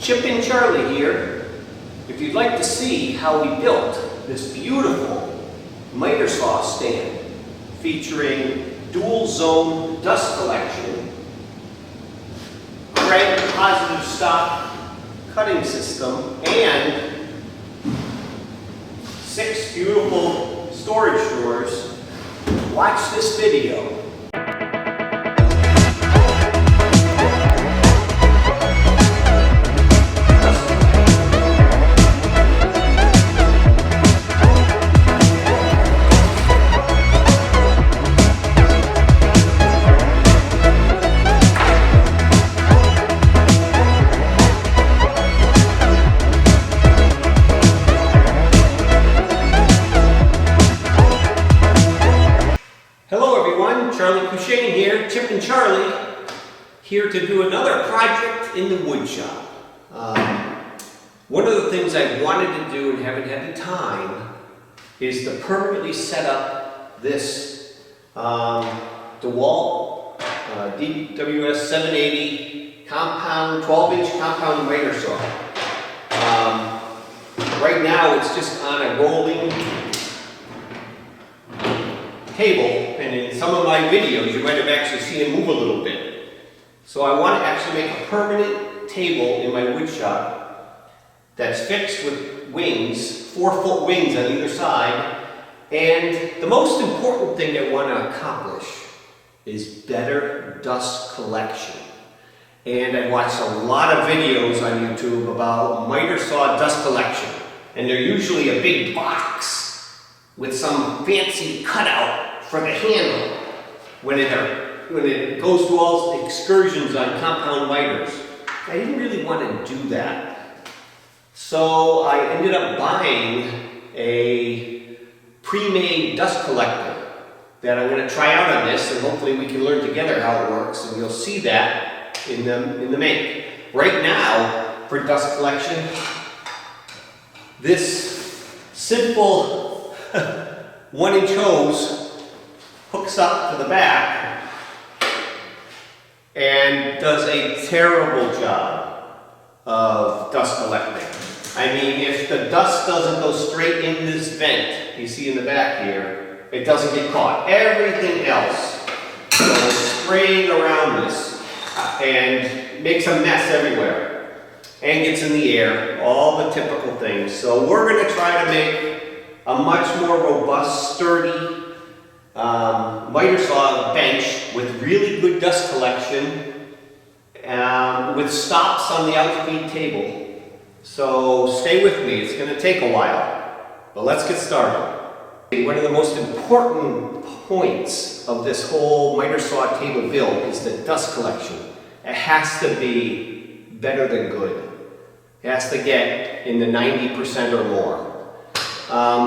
Chip and Charlie here. If you'd like to see how we built this beautiful miter saw stand featuring dual zone dust collection, Kreg positive stop cutting system, and 6 beautiful storage drawers, watch this video. Chip and Charlie here to do another project in the wood shop. One of the things I wanted to do and haven't had the time is to permanently set up this DeWalt DWS 780 compound 12-inch compound miter saw. Right now it's just on a rolling table, and in some of my videos you might have actually seen it move a little bit. So I want to actually make a permanent table in my wood shop that's fixed with wings, 4-foot wings on either side. And the most important thing I want to accomplish is better dust collection. And I watched a lot of videos on YouTube about miter saw dust collection, and they're usually a big box with some fancy cutout for the handle when it goes to all excursions on compound miters. I didn't really want to do that. So I ended up buying a pre-made dust collector that I'm going to try out on this, and hopefully we can learn together how it works, and you'll see that in the make. Right now, for dust collection, this simple 1-inch hose hooks up to the back and does a terrible job of dust collecting. I mean, if the dust doesn't go straight in this vent you see in the back here, it doesn't get caught. Everything else goes spraying around this and makes a mess everywhere and gets in the air, all the typical things. So we're going to try to make a much more robust, sturdy miter saw bench with really good dust collection, with stops on the outfeed table. So stay with me, it's going to take a while, but let's get started. One of the most important points of this whole miter saw table build is the dust collection. It has to be better than good. It has to get in the 90% or more.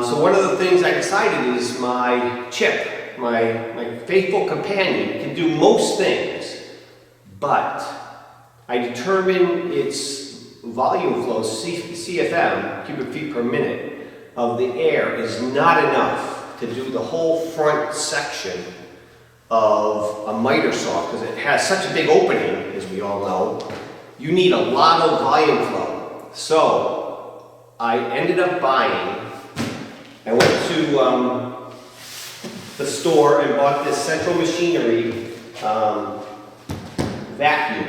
So one of the things I decided is my Chip, my faithful companion, can do most things, but I determined its volume flow, CFM, cubic feet per minute, of the air is not enough to do the whole front section of a miter saw, because it has such a big opening, as we all know. You need a lot of volume flow. So I ended up buying, I went to the store and bought this Central Machinery vacuum.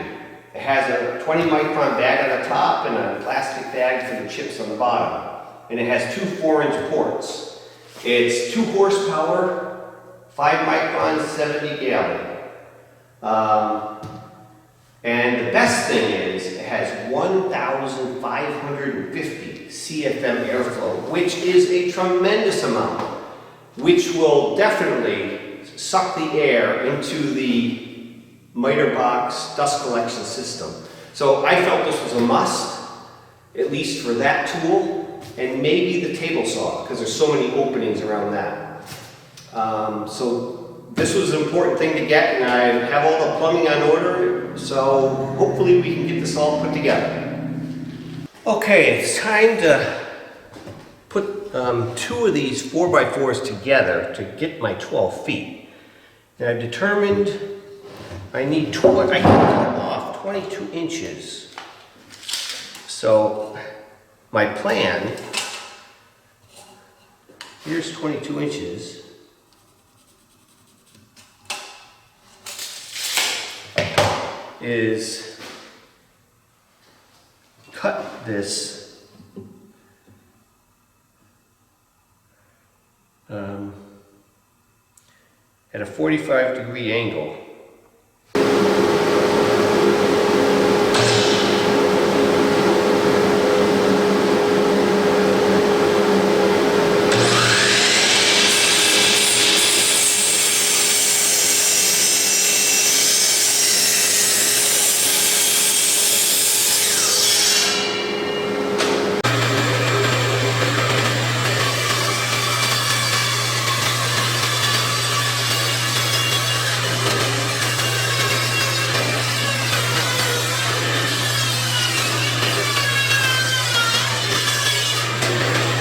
It has a 20 micron bag on the top and a plastic bag for the chips on the bottom. And it has 2 4-inch ports. It's 2 horsepower, 5 micron, 70 gallon. And the best thing is it has 1,550 CFM airflow, which is a tremendous amount, which will definitely suck the air into the miter box dust collection system. So I felt this was a must, at least for that tool, and maybe the table saw, because there's so many openings around that. So this was an important thing to get, and I have all the plumbing on order, so hopefully we can get this all put together. Okay, it's time to put 2 of these 4x4s together to get my 12 feet. And I've determined I need I can cut off 22 inches So my plan, here's 22 inches. Is cut this at a 45-degree angle.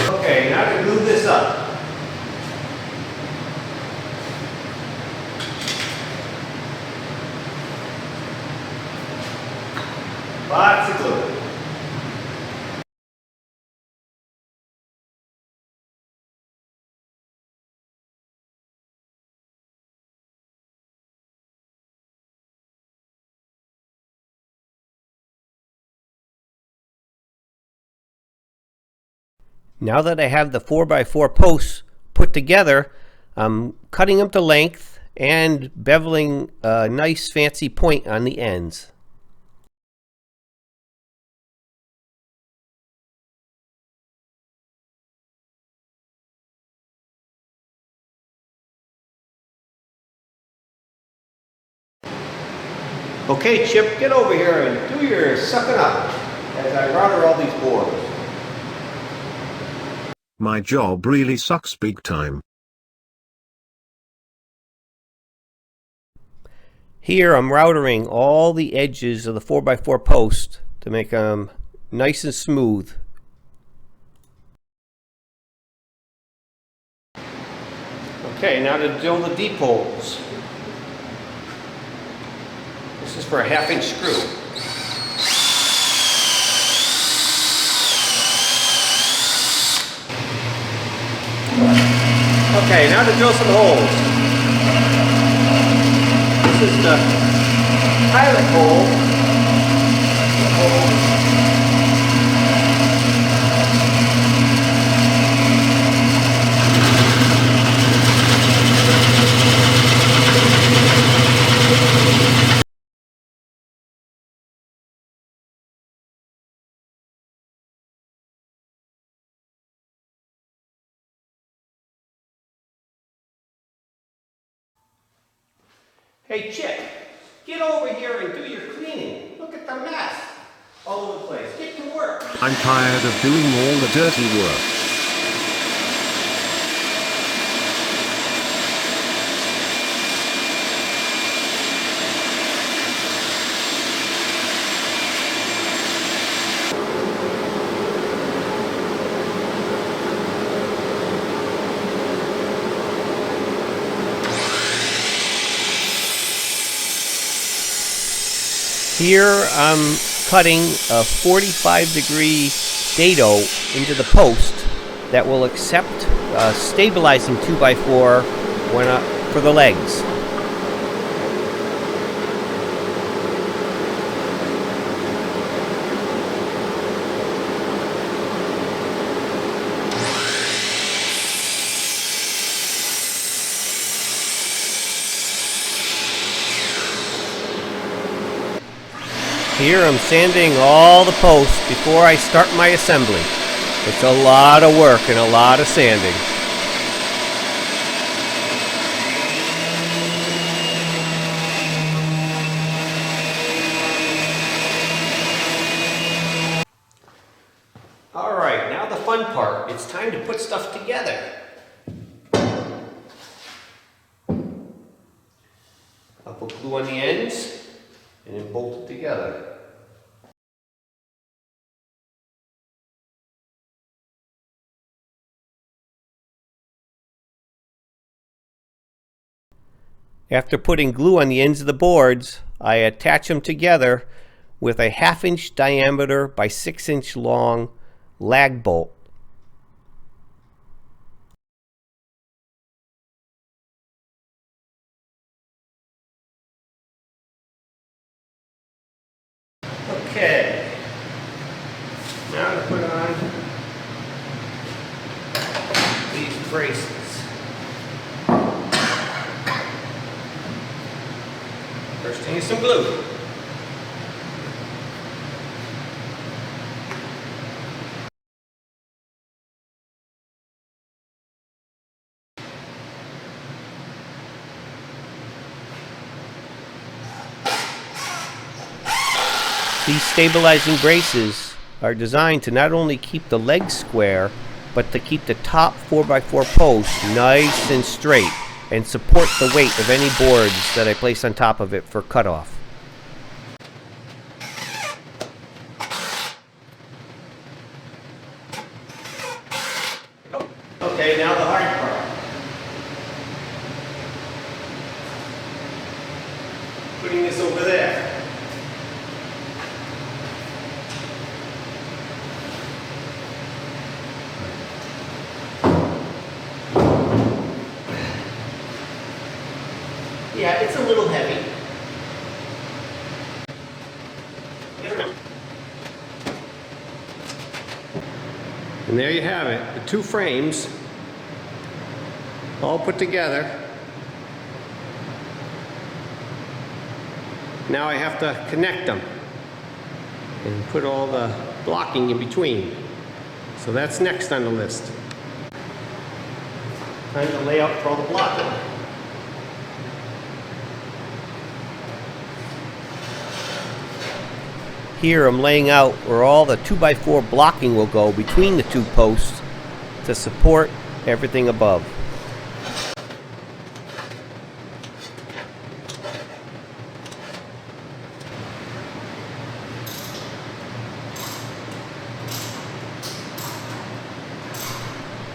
Okay, now to glue this up. Lots of glue. Now that I have the 4x4 posts put together, I'm cutting them to length and beveling a nice fancy point on the ends. Okay, Chip, get over here and do your sucking up as I router all these boards. My job really sucks big time. Here I'm routering all the edges of the 4x4 post to make them nice and smooth. Okay, now to drill the deep holes. This is for a 1/2-inch screw. Okay, now to drill some holes. This is the pilot hole. Hey Chip, get over here and do your cleaning. Look at the mess all over the place. Get to work. I'm tired of doing all the dirty work. Here I'm cutting a 45-degree dado into the post that will accept stabilizing 2x4 for the legs. Here I'm sanding all the posts before I start my assembly. It's a lot of work and a lot of sanding. Alright, now the fun part. It's time to put stuff together. I'll put glue on the ends and then bolt it together. After putting glue on the ends of the boards, I attach them together with a 1/2 inch diameter by 6 inch long lag bolt. Okay. Now to put on these braces. First thing is some glue. These stabilizing braces are designed to not only keep the legs square, but to keep the top 4x4 post nice and straight and support the weight of any boards that I place on top of it for cutoff. Okay, now the hard part. Putting this over there. Yeah, it's a little heavy. And there you have it, the two frames all put together. Now I have to connect them and put all the blocking in between. So that's next on the list. Time to lay out for all the blocking. Here I'm laying out where all the 2x4 blocking will go between the two posts to support everything above.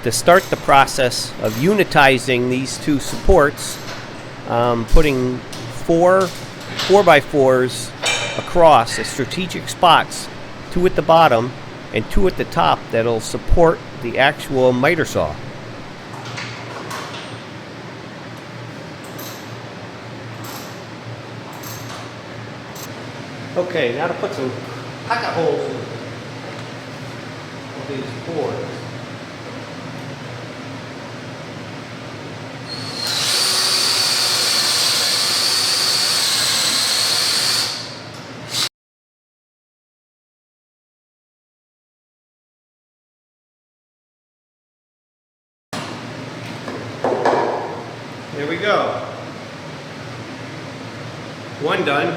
To start the process of unitizing these two supports, putting four 4x4s across at strategic spots, 2 at the bottom and 2 at the top, that'll support the actual miter saw. Okay, now to put some pocket holes in these boards. There we go. One done.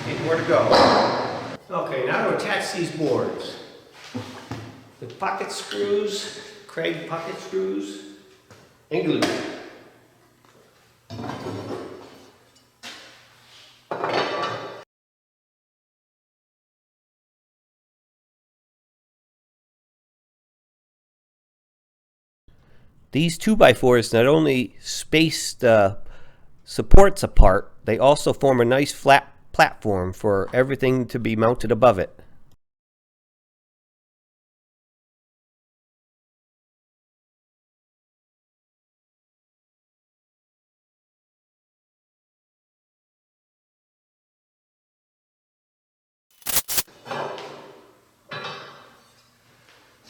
8 more to go. Okay, now to attach these boards. The pocket screws, Kreg pocket screws, and glue. These 2x4s not only space the supports apart, they also form a nice flat platform for everything to be mounted above it.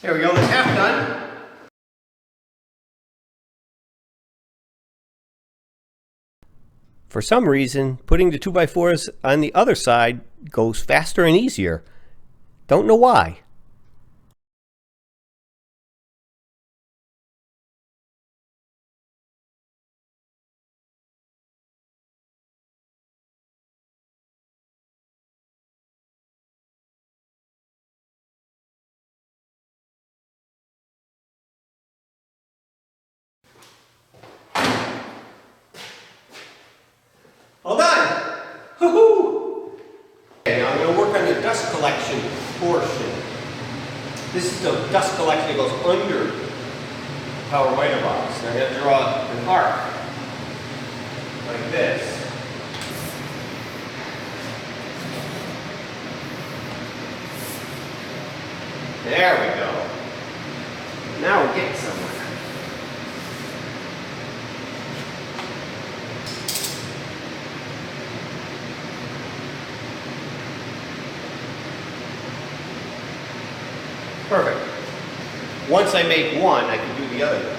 There we go, that's half done. For some reason, putting the 2x4s on the other side goes faster and easier. Don't know why. All done! Woohoo! Okay, now I'm going to work on the dust collection portion. This is the dust collection that goes under the power miter box. I'm going to draw an arc like this. There we go. Now we're getting somewhere. Perfect. Once I make one, I can do the other.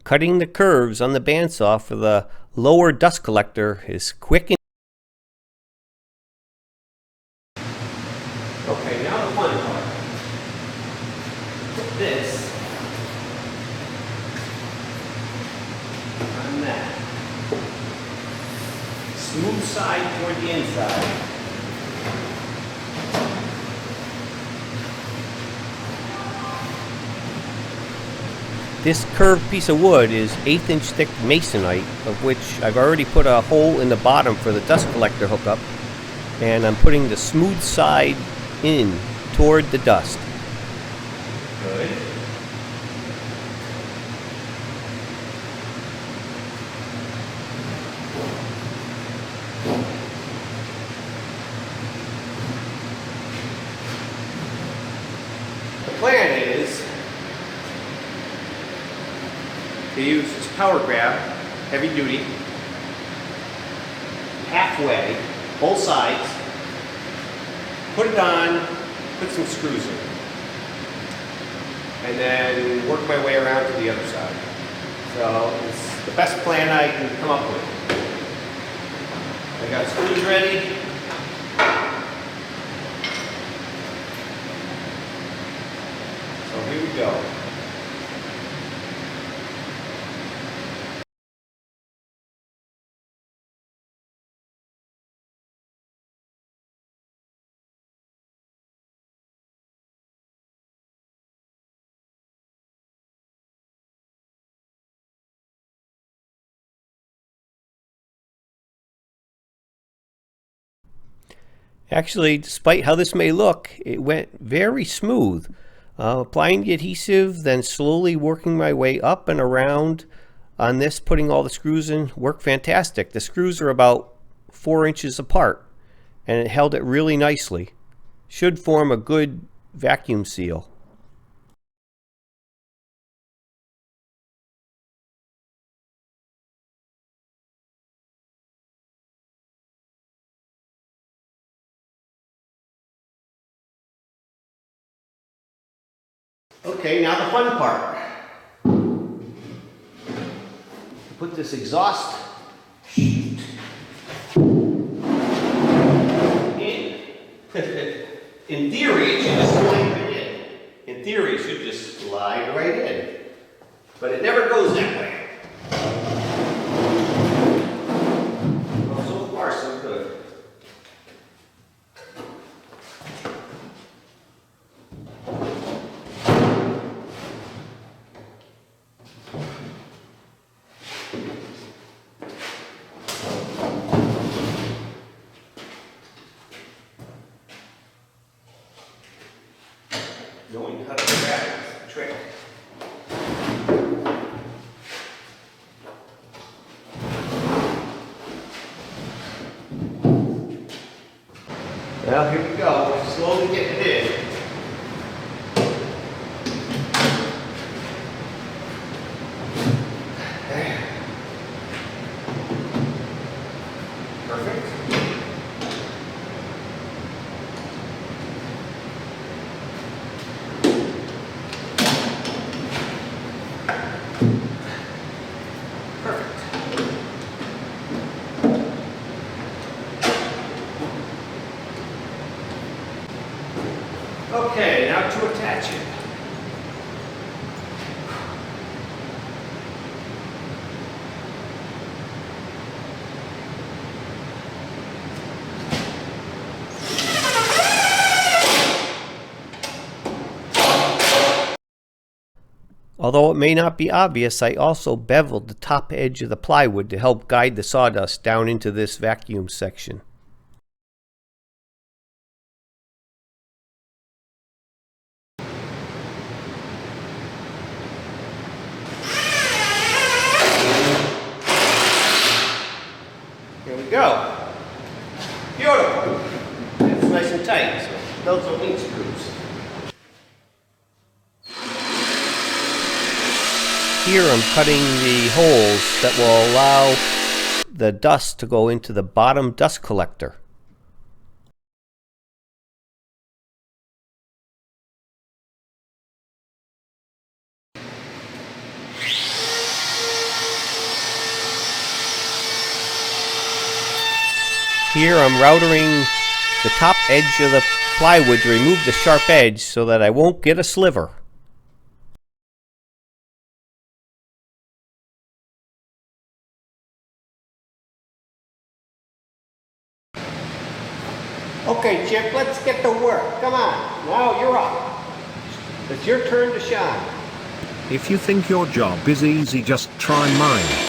Cutting the curves on the bandsaw for the lower dust collector is quick and okay, now the fun part. Put this on that. Smooth side toward the inside. This curved piece of wood is 1/8 inch thick masonite, of which I've already put a hole in the bottom for the dust collector hookup, and I'm putting the smooth side in toward the dust. Good. The plan is to use this power grab, heavy duty, halfway, both sides, put it on, put some screws in, and then work my way around to the other side. So it's the best plan I can come up with. I got screws ready. So here we go. Actually, despite how this may look, it went very smooth. Applying the adhesive, then slowly working my way up and around on this, putting all the screws in, worked fantastic. The screws are about 4 inches apart, and it held it really nicely. Should form a good vacuum seal. Okay, now the fun part. Put this exhaust chute in. In theory, it should just slide right in. In theory, it should just slide right in. But it never goes that way. Well, so far, so good. Knowing how to grab it is the trick. Well, here we go. Slowly getting it in. Perfect. Okay, now to attach it. Although it may not be obvious, I also beveled the top edge of the plywood to help guide the sawdust down into this vacuum section. we go. Beautiful. It's nice and tight, so those are lead screws. Here I'm cutting the holes that will allow the dust to go into the bottom dust collector. Here I'm routering the top edge of the plywood to remove the sharp edge so that I won't get a sliver. Okay, Chip, let's get to work. Come on, now you're up. It's your turn to shine. If you think your job is easy, just try mine.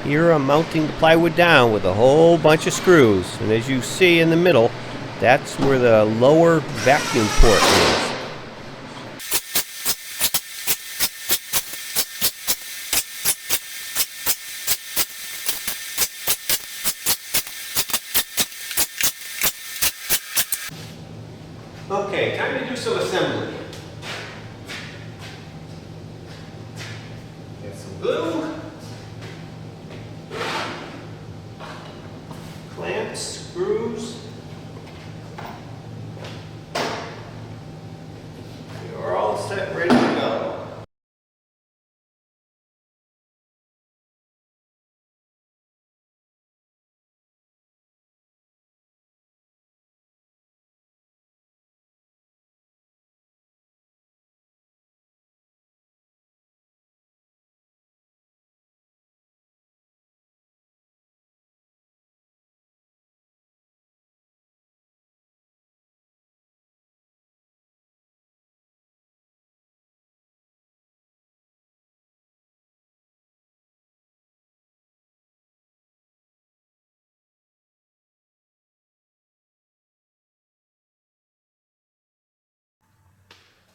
Here I'm mounting the plywood down with a whole bunch of screws, and as you see in the middle, that's where the lower vacuum port is. Okay, time to do some assembly. Get some glue. Clamps, screws. You're all set, ready to go.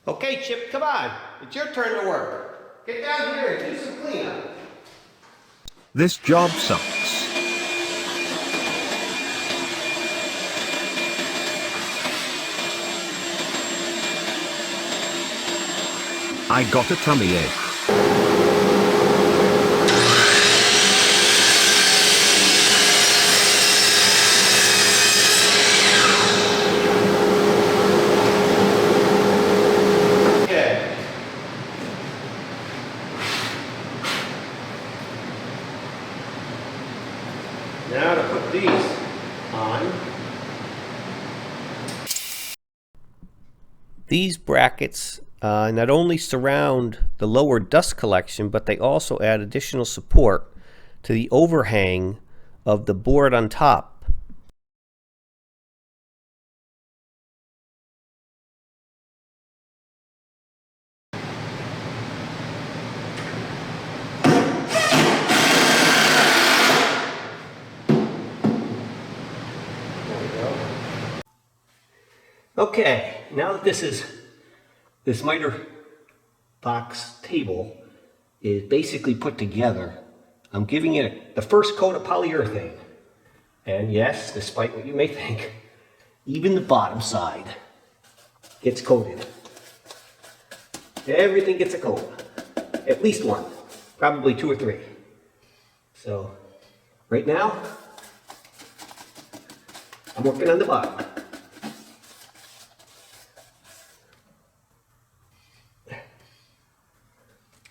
Okay, Chip, come on. It's your turn to work. Get down here and do some cleanup. This job sucks. I got a tummy ache. Okay. Now to put these on. These brackets not only surround the lower dust collection, but they also add additional support to the overhang of the board on top. Okay, now that this miter box table is basically put together, I'm giving it the first coat of polyurethane. And yes, despite what you may think, even the bottom side gets coated. Everything gets a coat. At least one, probably two or three. So, right now, I'm working on the bottom.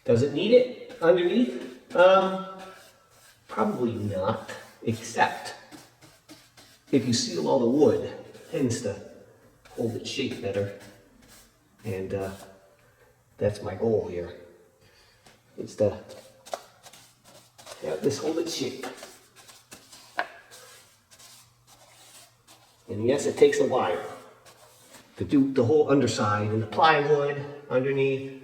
Does it need it underneath? Probably not, except if you seal all the wood, it tends to hold its shape better. And that's my goal here, is to have this hold its shape. And yes, it takes a while to do the whole underside and the plywood underneath.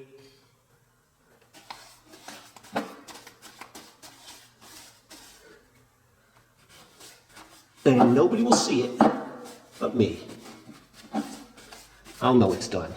And nobody will see it but me. I'll know it's done.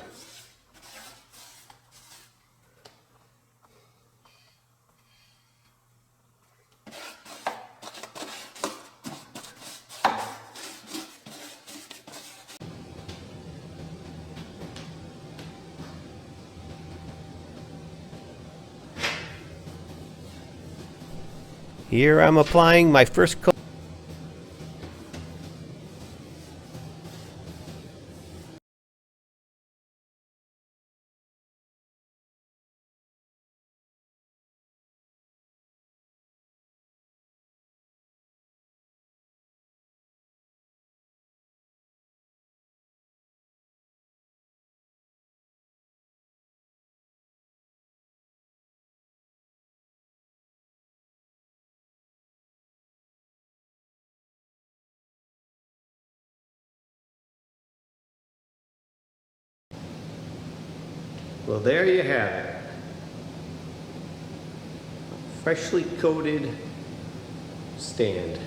Here I'm applying my first coat. Well, there you have it. Freshly coated stand.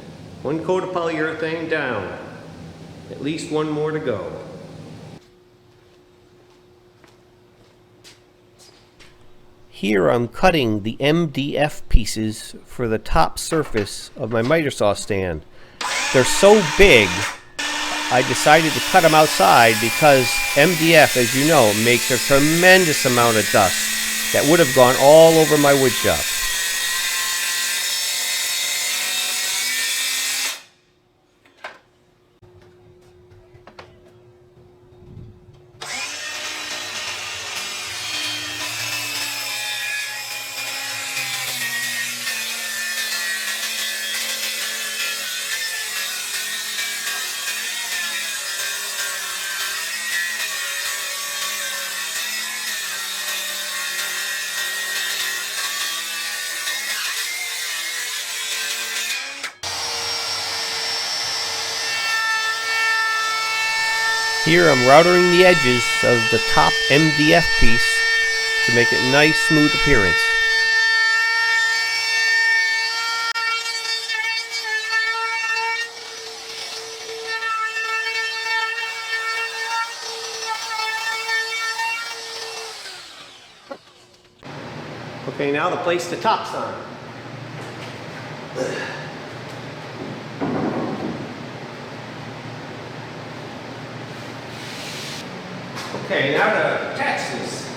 One coat of polyurethane down. At least one more to go. Here I'm cutting the MDF pieces for the top surface of my miter saw stand. They're so big, I decided to cut them outside because MDF, as you know, makes a tremendous amount of dust that would have gone all over my wood shop. Here I'm routering the edges of the top MDF piece to make it a nice smooth appearance. Okay, now to place the tops on. Okay, now to attach this.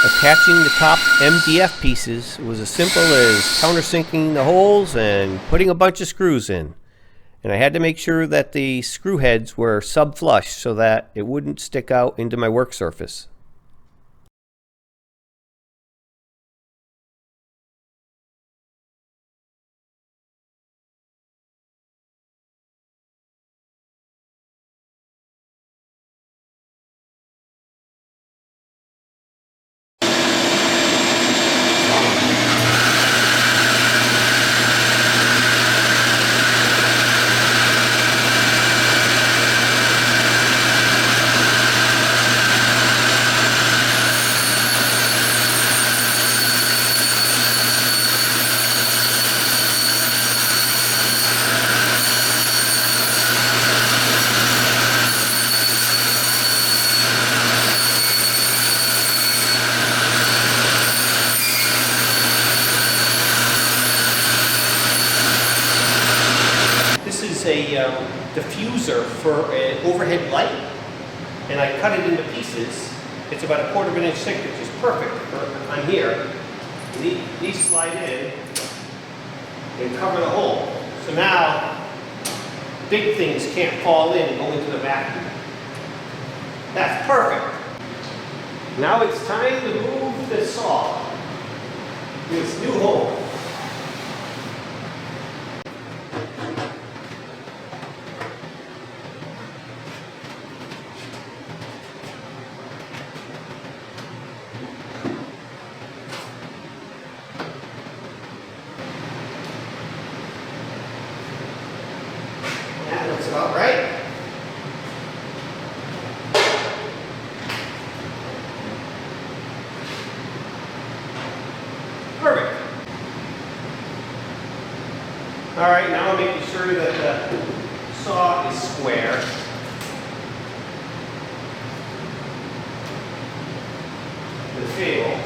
Attaching the top MDF pieces was as simple as countersinking the holes and putting a bunch of screws in. And I had to make sure that the screw heads were sub-flush so that it wouldn't stick out into my work surface. A diffuser for an overhead light, and I cut it into pieces. It's about 1/4 of an inch thick, which is perfect for on here. These slide in and cover the hole. So now big things can't fall in and go into the vacuum. That's perfect. Now it's time to move the saw to its new hole. That looks about right. All right, now I'm making sure that the saw is square. The table.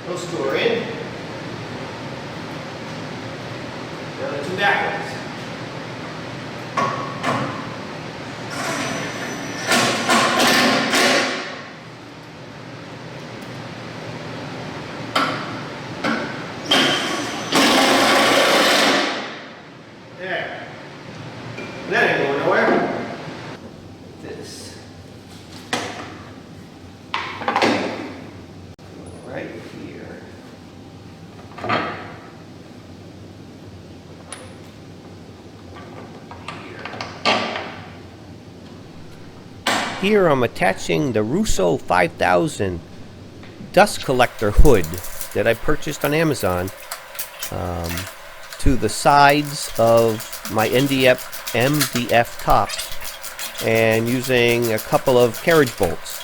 Those two are in. Now the two backwards. There. That ain't going nowhere. This. Right here. Here I'm attaching the Rousseau 5000 dust collector hood that I purchased on Amazon to the sides of my MDF top, and using a couple of carriage bolts.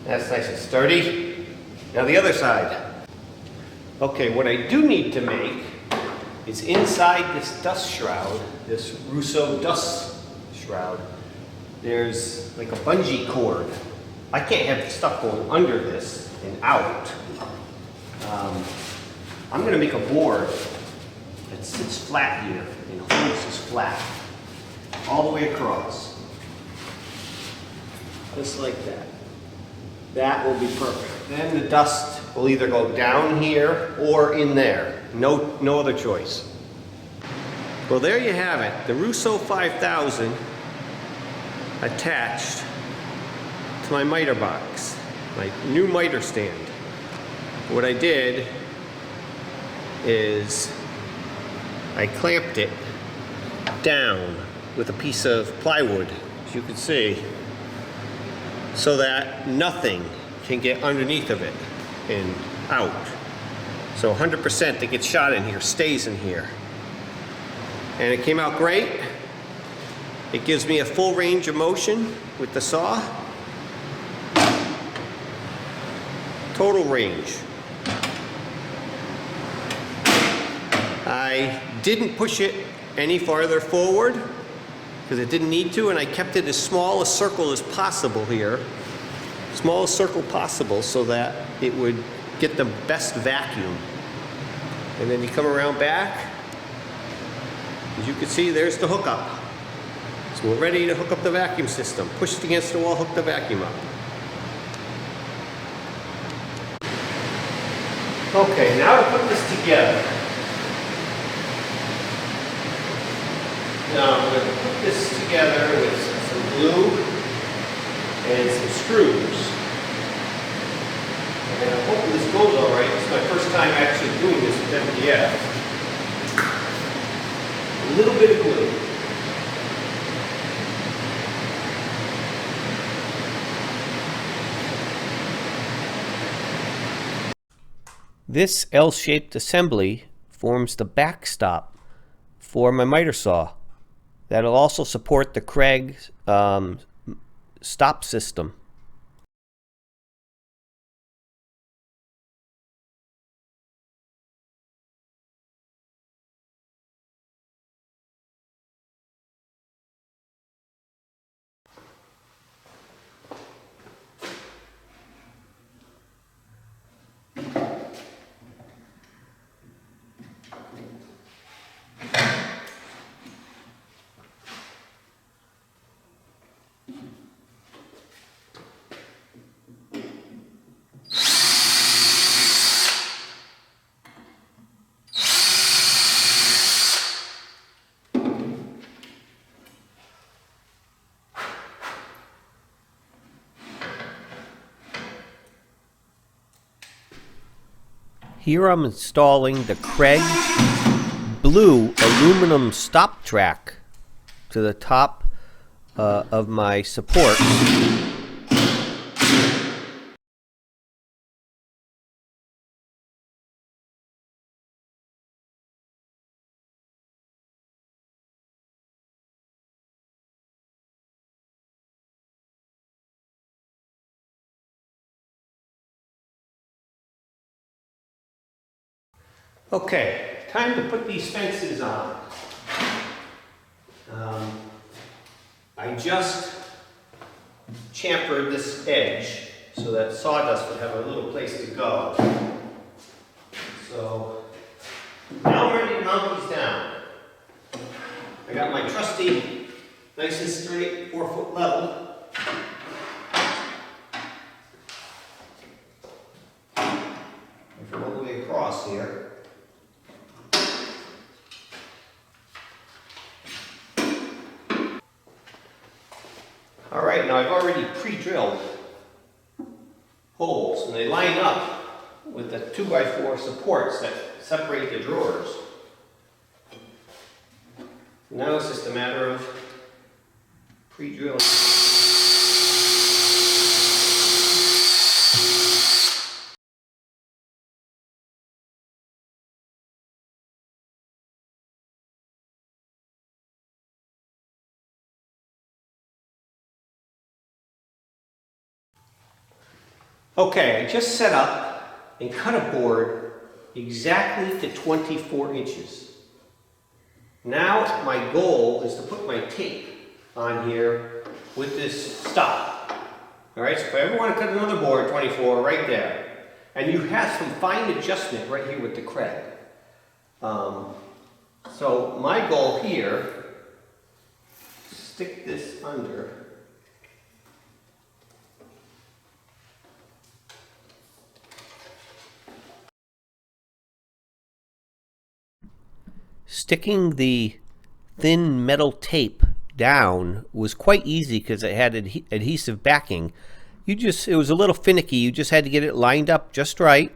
That's nice and sturdy. Now the other side. Okay, what I do need to make is inside this dust shroud, this Rousseau dust shroud, there's like a bungee cord. I can't have stuff going under this and out. I'm going to make a board that sits flat here and holds this flat all the way across. Just like that. That will be perfect. Then the dust will either go down here or in there. No other choice. Well, there you have it. The Rousseau 5000 attached to my miter box, my new miter stand. What I did is I clamped it down with a piece of plywood, as you can see, so that nothing can get underneath of it and out. So 100% that gets shot in here stays in here. And it came out great. It gives me a full range of motion with the saw. Total range. I didn't push it any farther forward because it didn't need to, and I kept it as small a circle as possible here. Smallest circle possible so that it would get the best vacuum. And then you come around back. As you can see, there's the hookup. So we're ready to hook up the vacuum system. Push it against the wall, hook the vacuum up. Okay, now to put this together. Now I'm going to put this together with some glue and some screws. And I'm hoping this goes all right. It's my first time actually doing this with MDF. A little bit of glue. This L-shaped assembly forms the backstop for my miter saw. That'll also support the Kreg stop system. Here I'm installing the Kreg blue aluminum stop track to the top of my support. Okay, time to put these fences on. I just chamfered this edge so that sawdust would have a little place to go. So now I'm ready to mount these down. I got my trusty, nice and straight, 4-foot level. If you're all the way across here. All right, now I've already pre-drilled holes, and they line up with the 2x4 supports that separate the drawers. Now it's just a matter of pre-drilling. Okay, I just set up and cut a board exactly to 24 inches. Now my goal is to put my tape on here with this stop. All right, so if I ever want to cut another board, 24, right there. And you have some fine adjustment right here with the Kreg. So my goal here, stick this under. Sticking the thin metal tape down was quite easy because it had adhesive backing. It was a little finicky. You just had to get it lined up just right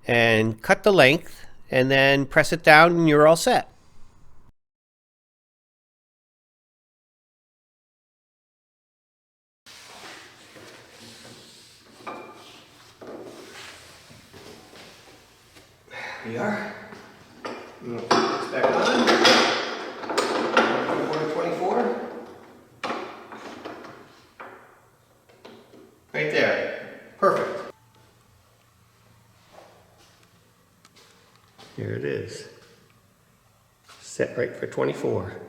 and cut the length and then press it down and you're all set. There we are. Put this back on. 24. Right there. Perfect. Here it is. Set right for 24.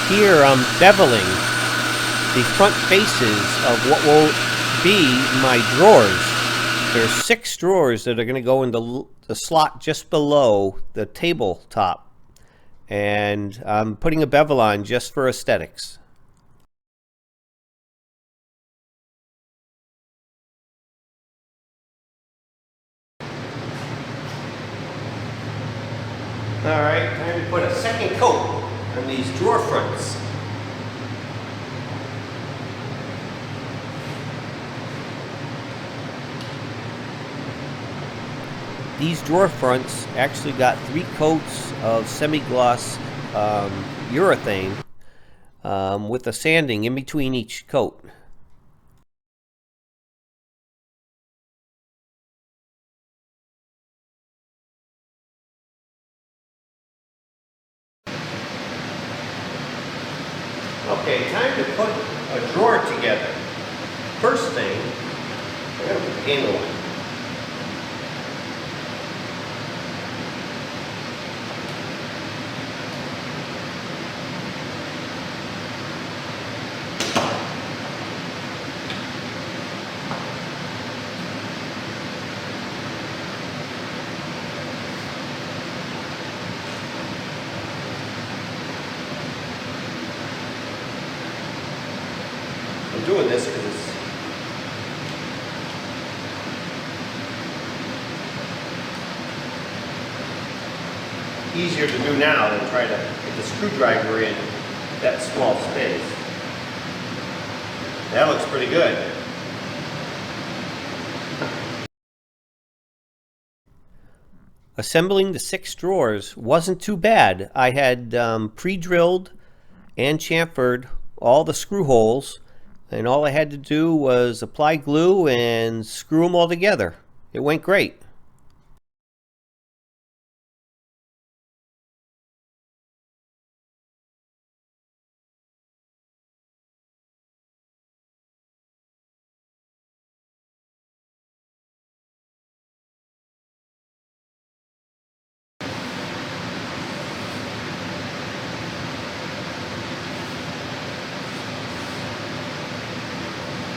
Here I'm beveling the front faces of what will be my drawers. There's 6 drawers that are going to go in the slot just below the tabletop. And I'm putting a bevel on just for aesthetics. Alright, time to put a second coat on these drawer fronts. These drawer fronts actually got 3 coats of semi-gloss urethane with a sanding in between each coat. Okay, time to put a drawer together. First thing, I'm going to put the handle on. for doing this because it's easier to do now than try to get the screwdriver in that small space. That looks pretty good. Assembling the 6 drawers wasn't too bad. I had pre-drilled and chamfered all the screw holes, and all I had to do was apply glue and screw them all together. It went great.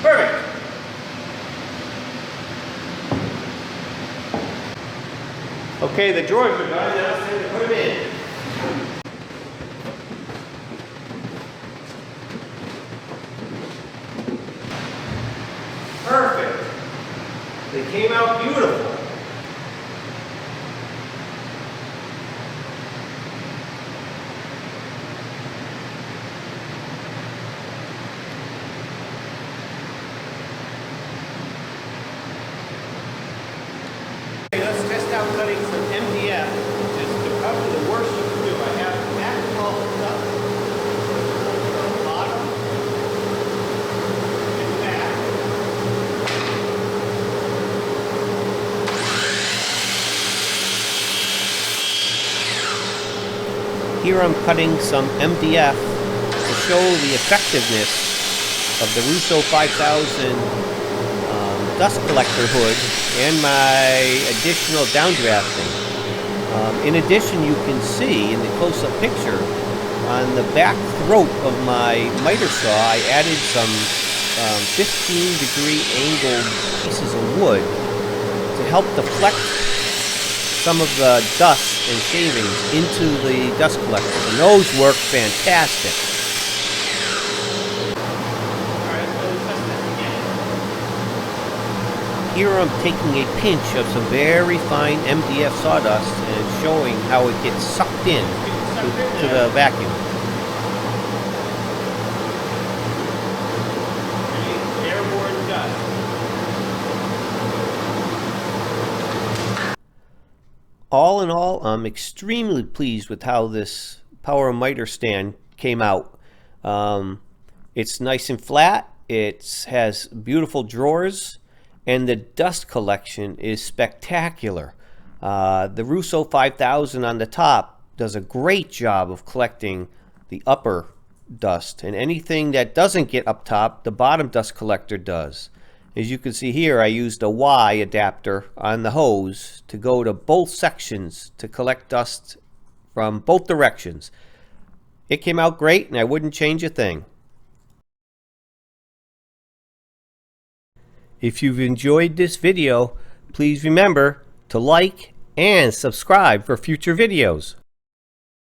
Perfect. Okay, the drawers are done. Now it's time to put them in. Perfect. They came out beautiful. Let's test out cutting some MDF, which is probably the worst you can do. I have the back all hooked up, the bottom, and the back. Here I'm cutting some MDF to show the effectiveness of the Rousseau 5000 dust collector hood and my additional downdrafting. In addition, you can see in the close-up picture on the back throat of my miter saw, I added some 15-degree angled pieces of wood to help deflect some of the dust and shavings into the dust collector, and those work fantastic. Here I'm taking a pinch of some very fine MDF sawdust and showing how it gets sucked in to the vacuum. Airborne dust. All in all, I'm extremely pleased with how this power miter stand came out. It's nice and flat, it has beautiful drawers, and the dust collection is spectacular. The Rousseau 5000 on the top does a great job of collecting the upper dust, and anything that doesn't get up top, the bottom dust collector does. As you can see here, I used a Y adapter on the hose to go to both sections to collect dust from both directions. It came out great, and I wouldn't change a thing. If you've enjoyed this video, please remember to like and subscribe for future videos.